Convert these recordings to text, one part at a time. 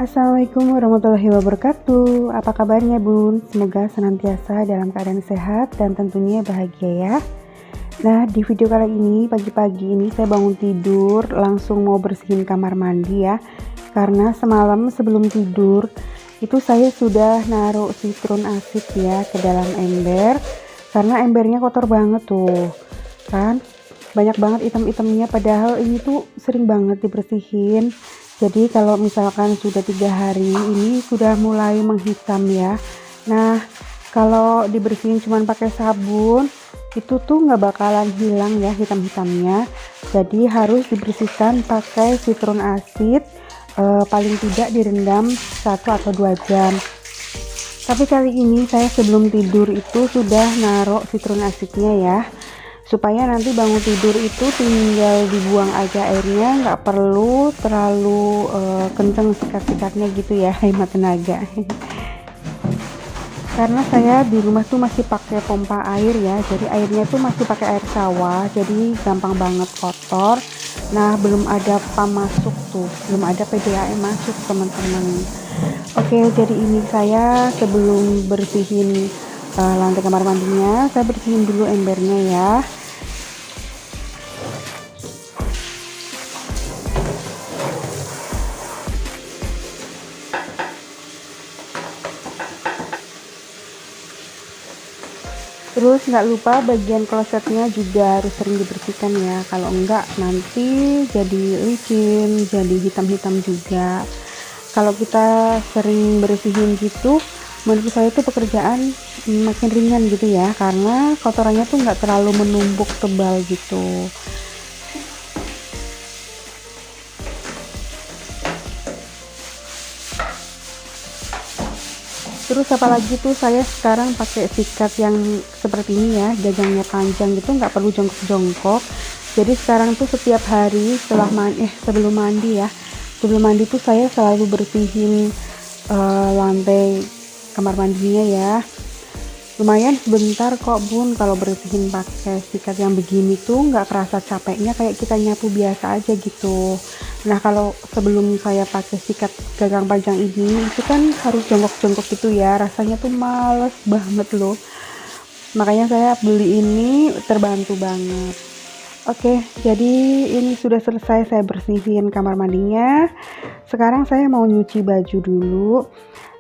Assalamualaikum warahmatullahi wabarakatuh. Apa kabarnya Bun? Semoga senantiasa dalam keadaan sehat dan tentunya bahagia ya. Nah, di video kali ini pagi-pagi ini saya bangun tidur langsung mau bersihin kamar mandi ya. Karena semalam sebelum tidur itu saya sudah naruh sitron asid ya ke dalam ember. Karena embernya kotor banget tuh. Kan? Banyak banget item-itemnya, padahal ini tuh sering banget dibersihin. Jadi kalau misalkan sudah 3 hari ini sudah mulai menghitam ya. Nah, kalau dibersihin cuman pakai sabun itu tuh nggak bakalan hilang ya hitam-hitamnya. Jadi harus dibersihkan pakai sitron asid, paling tidak direndam 1 atau 2 jam. Tapi kali ini saya sebelum tidur itu sudah naruh sitron asidnya ya, supaya nanti bangun tidur itu tinggal dibuang aja airnya, nggak perlu terlalu kenceng sikat-sikatnya gitu ya, hemat tenaga. Karena saya di rumah tuh masih pakai pompa air ya, jadi airnya tuh masih pakai air sawah, jadi gampang banget kotor. Nah, belum ada PAM masuk tuh, belum ada PDAM masuk teman-teman. Oke, jadi ini saya sebelum bersihin lantai kamar mandinya, saya bersihin dulu embernya ya. Terus nggak lupa bagian klosetnya juga harus sering dibersihkan ya, kalau enggak nanti jadi licin, jadi hitam-hitam juga. Kalau kita sering bersihin gitu, menurut saya itu pekerjaan makin ringan gitu ya, karena kotorannya tuh nggak terlalu menumpuk tebal gitu. Terus apalagi tuh saya sekarang pakai sikat yang seperti ini ya, gagangnya panjang gitu, nggak perlu jongkok-jongkok. Jadi sekarang tuh setiap hari sebelum mandi ya, sebelum mandi tuh saya selalu bersihin lantai kamar mandinya ya. Lumayan sebentar kok Bun, kalau bersihin pakai sikat yang begini tuh nggak kerasa capeknya, kayak kita nyapu biasa aja gitu. Nah, kalau sebelum saya pakai sikat gagang panjang ini itu kan harus jongkok-jongkok gitu ya, rasanya tuh males banget loh. Makanya saya beli ini terbantu banget. Oke, jadi ini sudah selesai saya bersihin kamar mandinya. Sekarang saya mau nyuci baju dulu.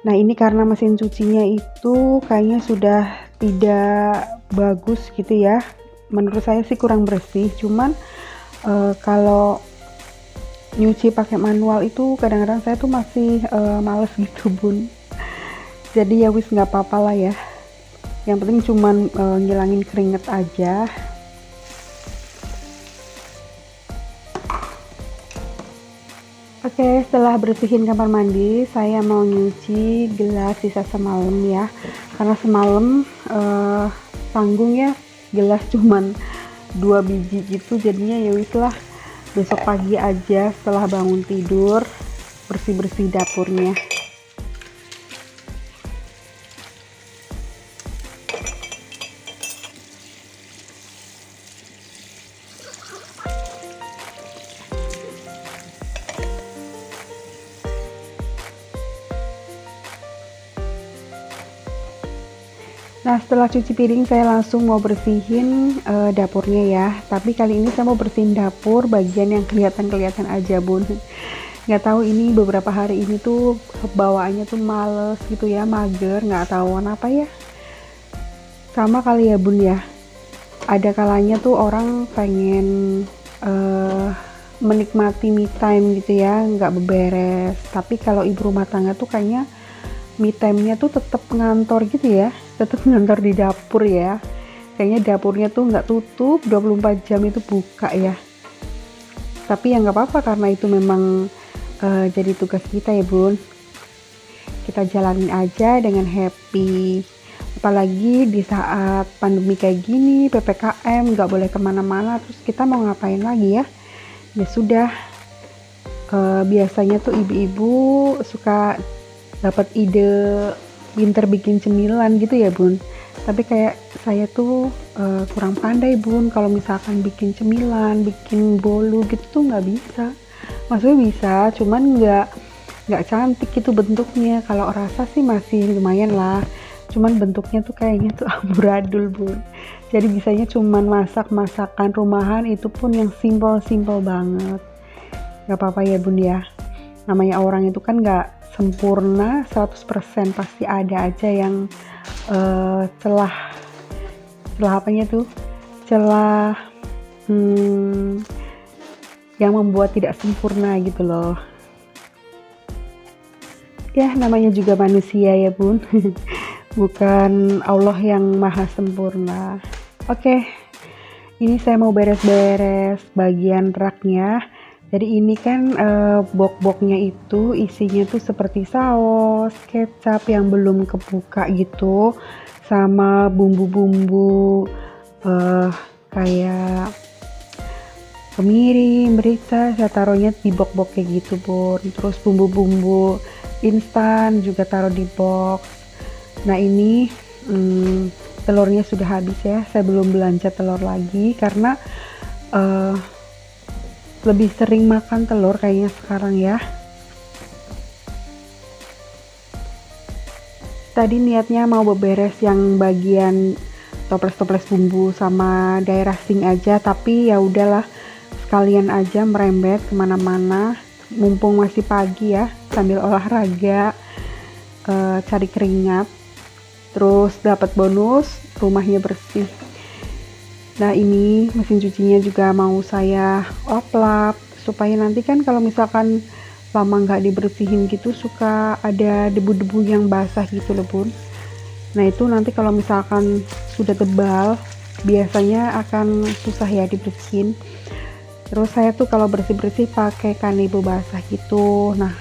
Nah, ini karena mesin cucinya itu kayaknya sudah tidak bagus gitu ya. Menurut saya sih kurang bersih, cuman kalau nyuci pakai manual itu kadang-kadang saya tuh masih males gitu Bun. Jadi ya wis nggak apa-apa lah ya. Yang penting cuman ngilangin keringet aja. Oke, setelah bersihin kamar mandi, saya mau nyuci gelas sisa semalam ya. Karena semalam tanggung ya, gelas cuman 2 biji gitu, jadinya ya wis lah. Besok pagi aja setelah bangun tidur, bersih-bersih dapurnya. Nah, setelah cuci piring saya langsung mau bersihin dapurnya ya. Tapi kali ini saya mau bersihin dapur bagian yang kelihatan aja Bun. Nggak tahu ini beberapa hari ini tuh bawaannya tuh males gitu ya, mager, nggak tahu apa ya. Sama kali ya Bun ya. Ada kalanya tuh orang pengen menikmati me time gitu ya, nggak beberes. Tapi kalau ibu rumah tangga tuh kayaknya me time-nya tuh tetap ngantor gitu ya, tetap ngantor di dapur ya. Kayaknya dapurnya tuh nggak tutup 24 jam itu buka ya. Tapi ya nggak apa-apa karena itu memang jadi tugas kita ya Bun. Kita jalanin aja dengan happy. Apalagi di saat pandemi kayak gini, PPKM, nggak boleh kemana-mana, terus kita mau ngapain lagi ya? Ya sudah, biasanya tuh ibu-ibu suka dapat ide pinter bikin cemilan gitu ya Bun. Tapi kayak saya tuh kurang pandai Bun, kalau misalkan bikin cemilan, bikin bolu gitu tuh nggak bisa. Maksudnya bisa, cuman nggak nggak cantik itu bentuknya. Kalau rasa sih masih lumayan lah, cuman bentuknya tuh kayaknya tuh amburadul bun. Jadi bisanya cuman masak masakan rumahan, itu pun yang simple banget. Nggak apa-apa ya bun ya, namanya orang itu kan nggak sempurna 100%, pasti ada aja yang celah apanya tuh, celah yang membuat tidak sempurna gitu loh ya. Namanya juga manusia ya bun. Bukan Allah yang maha sempurna. Oke, ini saya mau beres-beres bagian raknya. Jadi ini kan box-boxnya itu isinya tuh seperti saus, kecap yang belum kebuka gitu, sama bumbu-bumbu kayak kemiri, merica, saya taruhnya di box-box kayak gitu bun. Terus bumbu-bumbu instan juga taruh di box. Nah ini telurnya sudah habis ya, saya belum belanja telur lagi karena lebih sering makan telur kayaknya sekarang ya. Tadi niatnya mau beberes yang bagian toples-toples bumbu sama daerah sink aja, tapi ya udahlah, sekalian aja merembet kemana-mana mumpung masih pagi ya, sambil olahraga, cari keringat, terus dapat bonus rumahnya bersih. Nah ini mesin cucinya juga mau saya oplap supaya nanti kan kalau misalkan lama nggak dibersihin gitu suka ada debu-debu yang basah gitu loh bun. Nah itu nanti kalau misalkan sudah tebal biasanya akan susah ya dibersihin. Terus saya tuh kalau bersih-bersih pakai kanebo basah gitu. Nah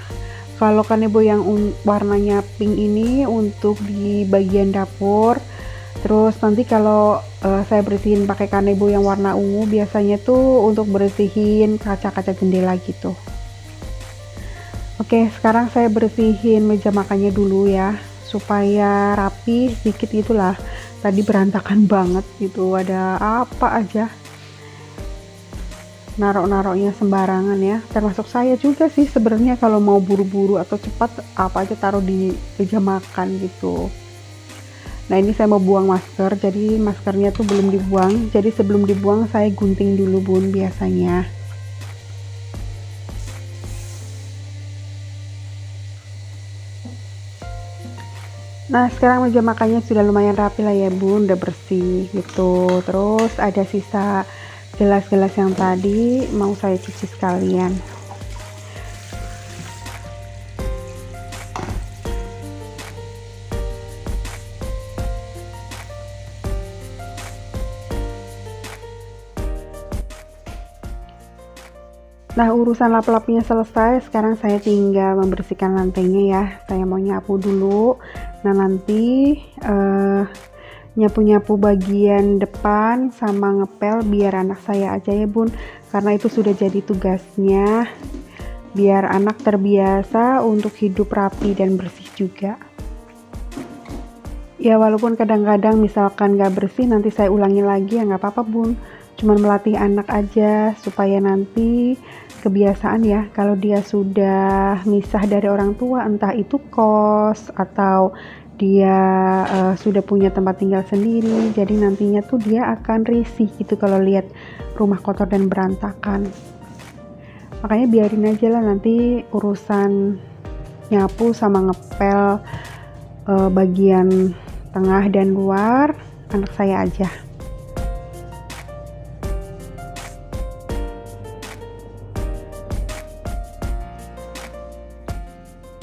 kalau kanebo yang warnanya pink ini untuk di bagian dapur. Terus nanti kalau saya bersihin pakai kanebo yang warna ungu biasanya tuh untuk bersihin kaca-kaca jendela gitu. Oke, sekarang saya bersihin meja makannya dulu ya, supaya rapi sedikit gitulah. Tadi berantakan banget gitu, ada apa aja, narok-naroknya sembarangan ya. Termasuk saya juga sih sebenarnya, kalau mau buru-buru atau cepat apa aja taruh di meja makan gitu. Nah ini saya mau buang masker, jadi maskernya tuh belum dibuang. Jadi sebelum dibuang saya gunting dulu bun biasanya. Nah sekarang meja makannya sudah lumayan rapi lah ya bun, udah bersih gitu. Terus ada sisa gelas-gelas yang tadi mau saya cuci sekalian. Nah urusan lap-lapnya selesai, sekarang saya tinggal membersihkan lantainya ya. Saya mau nyapu dulu. Nah nanti nyapu-nyapu bagian depan sama ngepel biar anak saya aja ya bun, karena itu sudah jadi tugasnya, biar anak terbiasa untuk hidup rapi dan bersih juga ya. Walaupun kadang-kadang misalkan gak bersih nanti saya ulangi lagi ya, nggak apa-apa bun, cuman melatih anak aja supaya nanti kebiasaan ya, kalau dia sudah misah dari orang tua, entah itu kos atau dia sudah punya tempat tinggal sendiri, jadi nantinya tuh dia akan risih gitu kalau lihat rumah kotor dan berantakan. Makanya biarin aja lah, nanti urusan nyapu sama ngepel bagian tengah dan luar anak saya aja.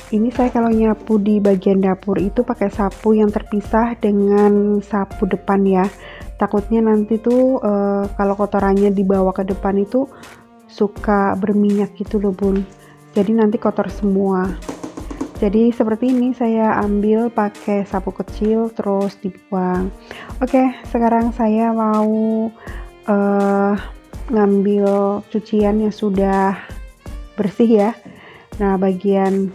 Ini saya kalau nyapu di bagian dapur itu pakai sapu yang terpisah dengan sapu depan ya. Takutnya nanti tuh kalau kotorannya dibawa ke depan itu suka berminyak gitu loh bun. Jadi nanti kotor semua. Jadi seperti ini saya ambil pakai sapu kecil terus dibuang. Oke, sekarang saya mau ngambil cucian yang sudah bersih ya. Nah bagian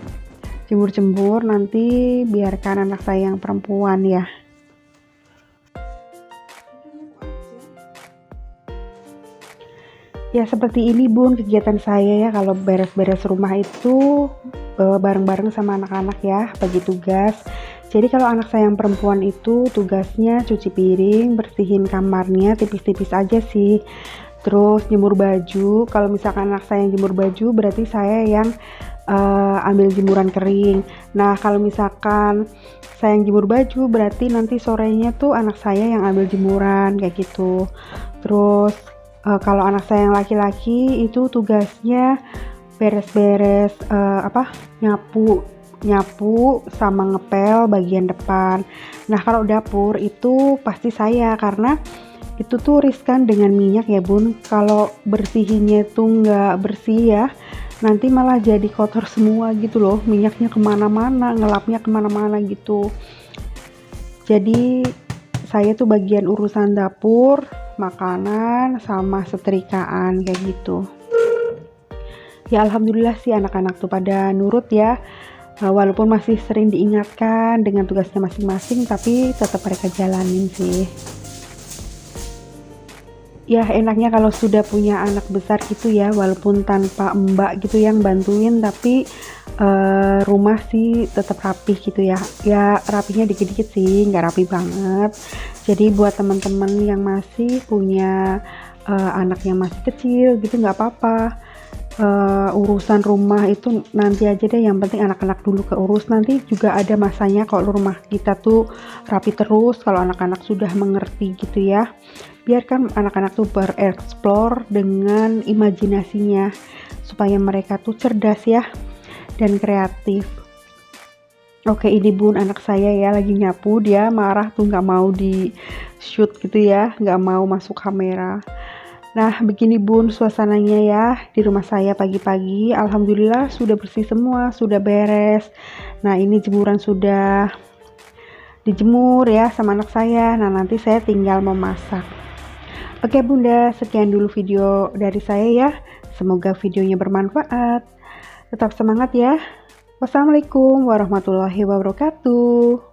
jemur-jemur nanti biarkan anak saya yang perempuan ya. Ya seperti ini bun kegiatan saya ya kalau beres-beres rumah itu bareng-bareng sama anak-anak ya bagi tugas. Jadi kalau anak saya yang perempuan itu tugasnya cuci piring, bersihin kamarnya tipis-tipis aja sih. Terus jemur baju. Kalau misalkan anak saya yang jemur baju berarti saya yang ambil jemuran kering. Nah kalau misalkan saya yang jemur baju berarti nanti sorenya tuh anak saya yang ambil jemuran kayak gitu. Terus kalau anak saya yang laki-laki itu tugasnya beres-beres nyapu sama ngepel bagian depan. Nah kalau dapur itu pasti saya karena itu tuh riskan dengan minyak ya bun. Kalau bersihinnya tuh nggak bersih ya nanti malah jadi kotor semua gitu loh, minyaknya kemana-mana, ngelapnya kemana-mana gitu. Jadi saya tuh bagian urusan dapur, makanan, sama setrikaan kayak gitu. Ya alhamdulillah sih anak-anak tuh pada nurut ya. Walaupun masih sering diingatkan dengan tugasnya masing-masing, tapi tetap mereka jalanin sih. Ya enaknya kalau sudah punya anak besar gitu ya, walaupun tanpa mbak gitu yang bantuin, tapi rumah sih tetap rapih gitu ya. Ya rapihnya dikit-dikit sih, nggak rapi banget. Jadi buat teman-teman yang masih punya anak yang masih kecil gitu nggak apa-apa. Urusan rumah itu nanti aja deh, yang penting anak-anak dulu keurus, nanti juga ada masanya kalau rumah kita tuh rapi terus kalau anak-anak sudah mengerti gitu ya. Biarkan anak-anak tuh bereksplor dengan imajinasinya supaya mereka tuh cerdas ya dan kreatif. Oke ini bun anak saya ya lagi nyapu, dia marah tuh nggak mau di shoot gitu ya, nggak mau masuk kamera. Nah begini bun suasananya ya di rumah saya pagi-pagi. Alhamdulillah sudah bersih semua, sudah beres. Nah ini jemuran sudah dijemur ya sama anak saya. Nah nanti saya tinggal memasak. Oke bunda, sekian dulu video dari saya ya. Semoga videonya bermanfaat. Tetap semangat ya. Wassalamualaikum warahmatullahi wabarakatuh.